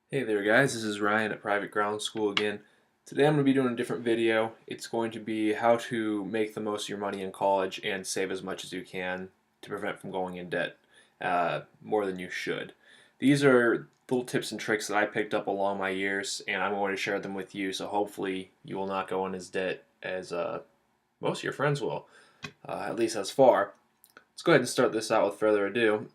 Hey there guys, this is Ryan at Private Ground School again. Today I'm going to be doing a different video. It's going to be how to make the most of your money in college and save as much as you can to prevent from going in debt more than you should. These are little tips and tricks that I picked up along my years and I'm going to share them with you, so hopefully you will not go in as debt as most of your friends will, at least as far. Let's go ahead and start this out with further ado.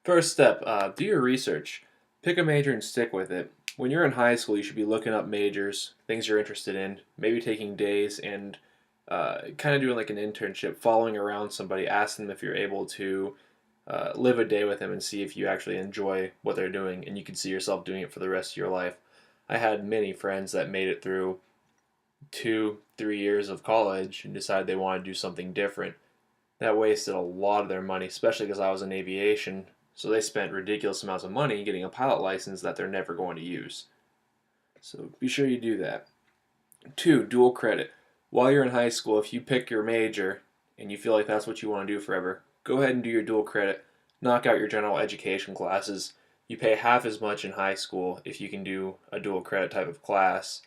First step, do your research. Pick a major and stick with it. When you're in high school, you should be looking up majors, things you're interested in, maybe taking days and kind of doing like an internship, following around somebody, asking them if you're able to live a day with them and see if you actually enjoy what they're doing and you can see yourself doing it for the rest of your life. I had many friends that made it through 2, 3 years of college and decided they wanted to do something different. That wasted a lot of their money, especially because I was in aviation. So they spent ridiculous amounts of money getting a pilot license that they're never going to use. So be sure you do that. 2, dual credit. While you're in high school, if you pick your major and you feel like that's what you want to do forever, go ahead and do your dual credit. Knock out your general education classes. You pay half as much in high school if you can do a dual credit type of class,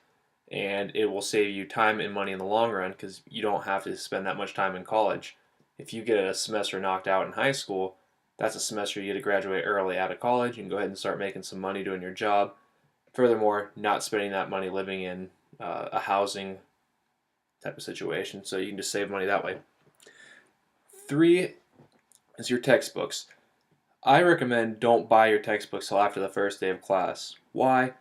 and it will save you time and money in the long run because you don't have to spend that much time in college. If you get a semester knocked out in high school, that's a semester you get to graduate early out of college. You can go ahead and start making some money doing your job. Furthermore, not spending that money living in a housing type of situation, so you can just save money that way. 3 is your textbooks. I recommend don't buy your textbooks till after the first day of class. Why?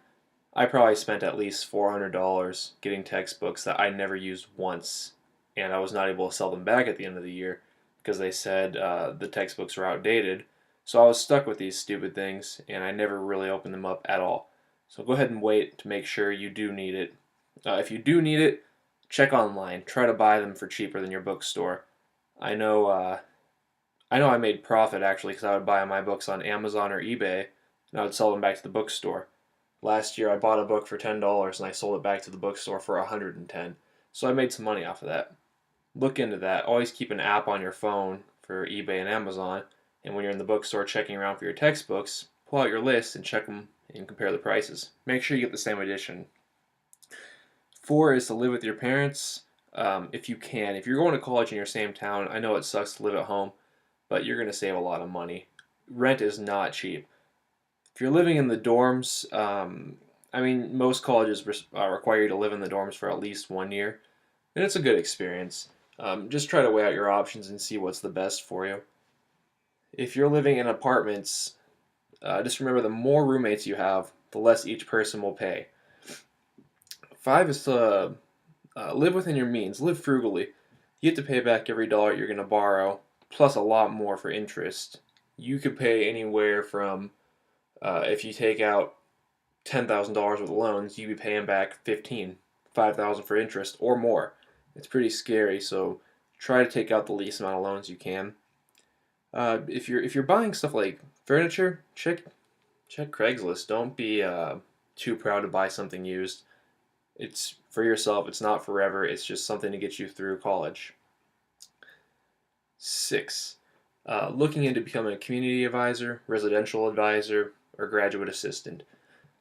I probably spent at least $400 getting textbooks that I never used once, and I was not able to sell them back at the end of the year because they said the textbooks were outdated. So I was stuck with these stupid things, and I never really opened them up at all. So go ahead and wait to make sure you do need it. If you do need it, check online. Try to buy them for cheaper than your bookstore. I know. I made profit actually because I would buy my books on Amazon or eBay, and I would sell them back to the bookstore. Last year I bought a book for $10 and I sold it back to the bookstore for $110. So I made some money off of that. Look into that. Always keep an app on your phone for eBay and Amazon. And when you're in the bookstore checking around for your textbooks, pull out your list and check them and compare the prices. Make sure you get the same edition. 4 is to live with your parents if you can. If you're going to college in your same town, I know it sucks to live at home, but you're going to save a lot of money. Rent is not cheap. If you're living in the dorms, most colleges require you to live in the dorms for at least 1 year, and it's a good experience. Just try to weigh out your options and see what's the best for you. If you're living in apartments, just remember the more roommates you have, the less each person will pay. 5 is to live within your means, live frugally. You have to pay back every dollar you're going to borrow, plus a lot more for interest. You could pay anywhere from if you take out $10,000 worth of loans, you'd be paying back 15, 5,000 for interest or more. It's pretty scary, so try to take out the least amount of loans you can. If you're buying stuff like furniture, check Craigslist. Don't be too proud to buy something used. It's for yourself. It's not forever. It's just something to get you through college. 6. Looking into becoming a community advisor, residential advisor, or graduate assistant.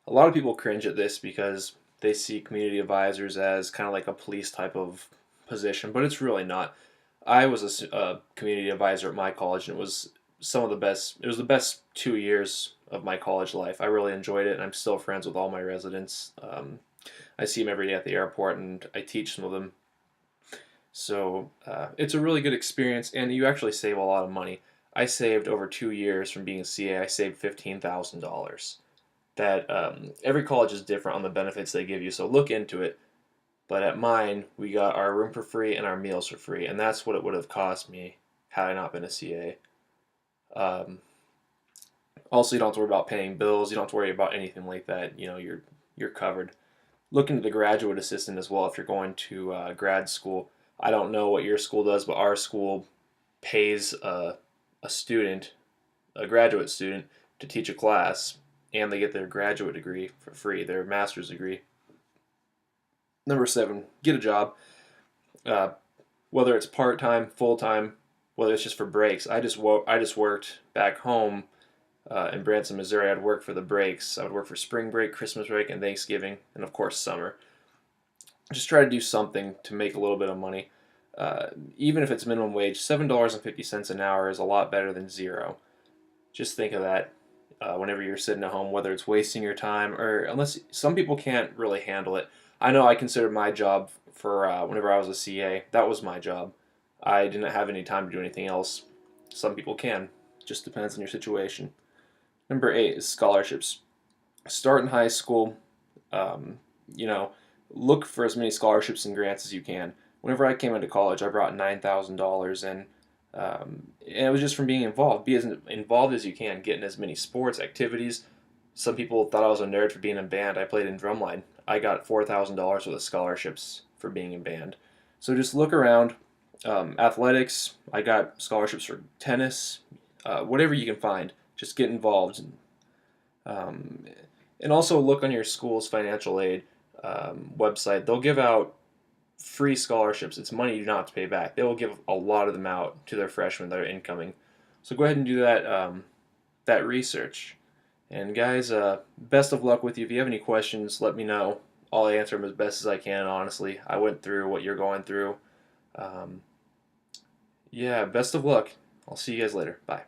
A lot of people cringe at this because they see community advisors as kind of like a police type of position, but it's really not. I was a community advisor at my college, and it was some of the best. It was the best 2 years of my college life. I really enjoyed it, and I'm still friends with all my residents. I see them every day at the airport, and I teach some of them. So it's a really good experience, and you actually save a lot of money. I saved over 2 years from being a CA. I saved $15,000. That every college is different on the benefits they give you, so look into it. But at mine, we got our room for free and our meals for free, and that's what it would have cost me had I not been a CA. Um, Also, you don't have to worry about paying bills. You don't have to worry about anything like that. You're covered. Look into the graduate assistant as well if you're going to grad school. I don't know what your school does, but our school pays a student, a graduate student, to teach a class, and they get their graduate degree for free, their master's degree. Number 7, get a job. Uh, Whether it's part time, full time, whether it's just for breaks. I just worked back home in Branson, Missouri, I'd work for the breaks. I would work for spring break, Christmas break, and Thanksgiving, and of course summer. Just try to do something to make a little bit of money. Uh, Even if it's minimum wage, $7.50 an hour is a lot better than zero. Just think of that whenever you're sitting at home, whether it's wasting your time or unless some people can't really handle it. I know I considered my job for whenever I was a CA, that was my job. I didn't have any time to do anything else. Some people can. Just depends on your situation. Number 8 is scholarships. Start in high school. Um, you know, look for as many scholarships and grants as you can. Whenever I came into college, I brought $9,000 in, and it was just from being involved. Be as involved as you can, get in as many sports activities. Some people thought I was a nerd for being in band. I played in drumline. I got $4,000 worth of scholarships for being in band. So just look around. Athletics, I got scholarships for tennis, whatever you can find. Just get involved. Um, and also look on your school's financial aid website. They'll give out free scholarships. It's money you don't have to pay back. They will give a lot of them out to their freshmen that are incoming. So go ahead and do that research. And guys, best of luck with you. If you have any questions, let me know. I'll answer them as best as I can. Honestly, I went through what you're going through. Um, yeah, best of luck. I'll see you guys later. Bye.